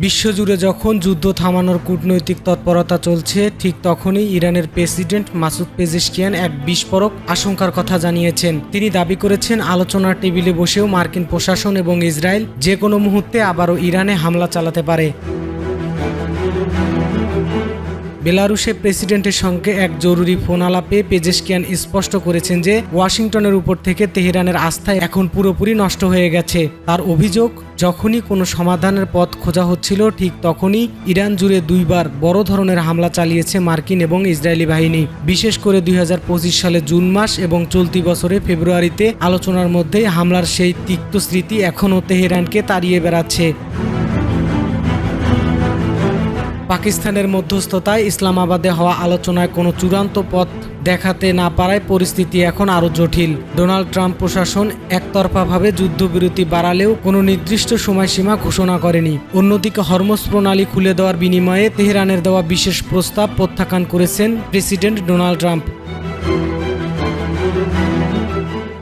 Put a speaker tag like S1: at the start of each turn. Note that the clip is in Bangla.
S1: বিশ্বজুড়ে যখন যুদ্ধ থামানোর কূটনৈতিক তৎপরতা চলছে, ঠিক তখনই ইরানের প্রেসিডেন্ট মাসুদ পেজেশকিয়ান এক বিস্ফোরক আশঙ্কার কথা জানিয়েছেন। তিনি দাবি করেছেন, আলোচনার টেবিলে বসেও মার্কিন প্রশাসন এবং ইসরায়েল যে কোনো মুহূর্তে আবারও ইরানে হামলা চালাতে পারে। বেলারুশের প্রেসিডেন্টের সঙ্গে এক জরুরি ফোন আলাপে পেজেশকিয়ান স্পষ্ট করেছেন যে ওয়াশিংটনের উপর থেকে তেহরানের আস্থা এখন পুরোপুরি নষ্ট হয়ে গেছে। তার অভিযোগ, যখনই কোনো সমাধানের পথ খোঁজা হচ্ছিল, ঠিক তখনই ইরান জুড়ে দুইবার বড় ধরনের হামলা চালিয়েছে মার্কিন এবং ইসরায়েলি বাহিনী। বিশেষ করে 2025 সালে জুন মাস এবং চলতি বছরে ফেব্রুয়ারিতে আলোচনার মধ্যেই হামলার সেই তিক্ত স্মৃতি এখনও তেহরানকে তাড়িয়ে বেড়াচ্ছে। পাকিস্তানের মধ্যস্থতায় ইসলামাবাদে হওয়া আলোচনায় কোনো চূড়ান্ত পথ দেখাতে না পারায় পরিস্থিতি এখন আরও জটিল। ডোনাল্ড ট্রাম্প প্রশাসন একতরফাভাবে যুদ্ধবিরতি বাড়ালেও কোনো নির্দিষ্ট সময়সীমা ঘোষণা করেনি। অন্যদিকে হরমুজ প্রণালী খুলে দেওয়ার বিনিময়ে তেহরানের দেওয়া বিশেষ প্রস্তাব প্রত্যাখ্যান করেছেন প্রেসিডেন্ট ডোনাল্ড ট্রাম্প।